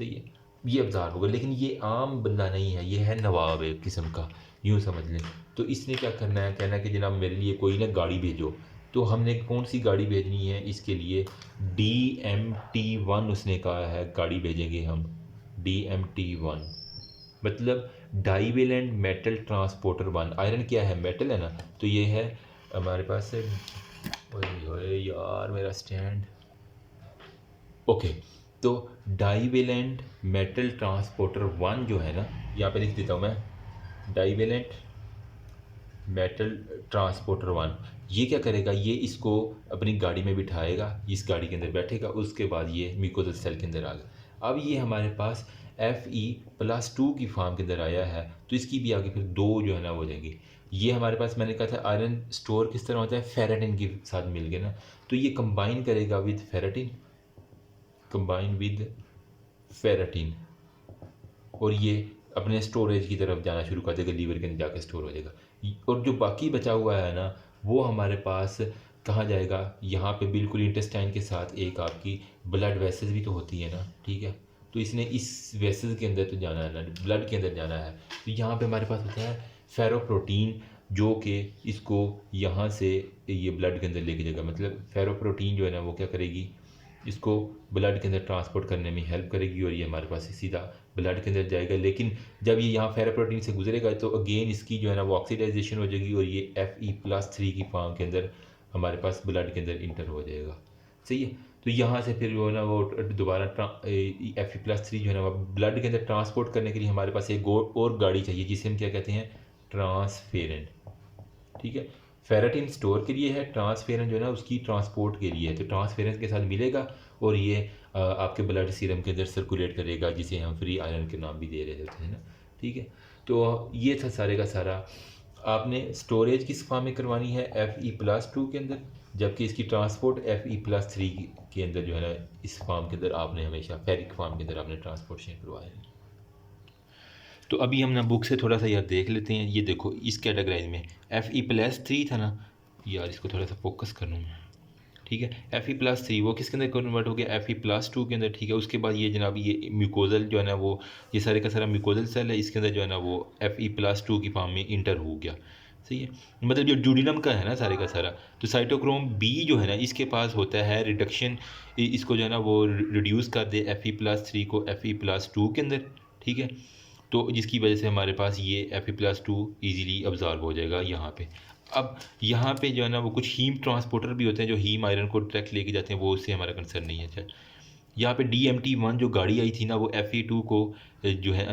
सही है, ये अब्ज़ॉर्ब होगा। लेकिन ये आम बंदा नहीं है, ये है नवाब एक किस्म का, यूँ समझ लें। तो इसने क्या करना है, कहना है कि जनाब मेरे लिए कोई ना गाड़ी भेजो। तो हमने कौन सी गाड़ी भेजनी है इसके लिए, DMT-1 उसने कहा है गाड़ी भेजेंगे हम, DMT-1 मतलब डाईवेलेंट मेटल ट्रांसपोर्टर 1। आयरन क्या है, मेटल है ना, तो ये है हमारे पास है। ओए होए यार मेरा स्टैंड, ओके। तो डाईवेलेंट मेटल ट्रांसपोर्टर 1 जो है ना, यहाँ पे लिख देता हूँ मैं, डाईवेलेंट मेटल ट्रांसपोर्टर 1, ये क्या करेगा, ये इसको अपनी गाड़ी में बिठाएगा, इस गाड़ी के अंदर बैठेगा, उसके बाद ये म्यूकोजल सेल के अंदर आ गया। अब ये हमारे पास Fe+2 की फॉर्म के अंदर आया है, तो इसकी भी आगे फिर दो जो है ना हो जाएंगी। ये हमारे पास मैंने कहा था आयरन स्टोर किस तरह होता है, फेरेटिन के साथ मिल गया ना, तो ये कंबाइन करेगा with ferritin, combine with ferritin, और ये अपने स्टोरेज की तरफ जाना शुरू कर देगा, लीवर के अंदर जाकर स्टोर हो जाएगा। और जो बाकी बचा हुआ है ना, वो हमारे पास कहाँ जाएगा, यहाँ पे बिल्कुल इंटेस्टाइन के साथ एक आपकी ब्लड वेसल्स भी तो होती है ना, ठीक है। तो इसने इस वेसल्स के अंदर तो जाना है ना, ब्लड के अंदर जाना है। तो यहाँ पे हमारे पास होता है फेरोप्रोटीन, जो कि इसको यहाँ से ये ब्लड के अंदर लेके जाएगा। मतलब फेरोप्रोटीन जो है ना, वो क्या करेगी, इसको ब्लड के अंदर ट्रांसपोर्ट करने में हेल्प करेगी, और ये हमारे पास सीधा ब्लड के अंदर जाएगा। लेकिन जब ये यहाँ फेरोप्रोटीन से गुजरेगा तो अगेन इसकी जो है ना वो ऑक्सीडाइजेशन हो जाएगी, और ये Fe+3 की फॉर्म के अंदर हमारे पास ब्लड के अंदर इंटर हो जाएगा। सही है। तो यहाँ से फिर जो है ना वो दोबारा Fe+3 जो है ना वो ब्लड के अंदर ट्रांसपोर्ट करने के लिए हमारे पास एक और गाड़ी चाहिए, जिसे हम क्या कहते हैं, ट्रांसफेरेंट। ठीक है, फेरेटिन स्टोर के लिए है, ट्रांसफेरेंस जो है ना उसकी ट्रांसपोर्ट के लिए है। तो ट्रांसफेरेंस के साथ मिलेगा, और ये आपके ब्लड सीरम के अंदर सर्कुलेट करेगा, जिसे हम फ्री आयरन के नाम भी दे रहे होते हैं ना। ठीक है, तो ये था सारे का सारा। आपने स्टोरेज किस फॉर्म में करवानी है, Fe+2 के अंदर, जबकि इसकी ट्रांसपोर्ट Fe+3 के अंदर जो है ना, इस फॉर्म के अंदर आपने हमेशा फेरिक फॉर्म के अंदर आपने ट्रांसपोर्टेशन करवाया है। तो अभी हम ना बुक से थोड़ा सा यार देख लेते हैं। ये देखो इस कैटेगराइज में Fe+3 था ना, यार इसको थोड़ा सा फोकस कर लूँ मैं, ठीक है। Fe+3 वो किसके अंदर कन्वर्ट हो गया, Fe+2 के अंदर, ठीक है। उसके बाद ये जनाब ये म्यूकोजल जो है ना वो, ये सारे का सारा म्यूकोजल सेल है, इसके अंदर जो है ना वो Fe+2 की फॉर्म में इंटर हो गया। सही है, मतलब जो ड्यूडिनम का है ना सारे का सारा। तो साइटोक्रोम बी जो है ना, इसके पास होता है रिडक्शन, इसको जो है ना वो रिड्यूस कर दे Fe+3 को Fe+2 के अंदर, ठीक है। तो जिसकी वजह से हमारे पास ये Fe+2 ईजीली अब्जॉर्ब हो जाएगा यहाँ पे। अब यहाँ पे जो है ना वो कुछ हीम ट्रांसपोर्टर भी होते हैं जो हीम आयरन को डायरेक्ट लेके जाते हैं, वो उससे हमारा कंसर्न नहीं है। अच्छा, यहाँ पे DMT-1 जो गाड़ी आई थी ना, वो Fe2 को जो है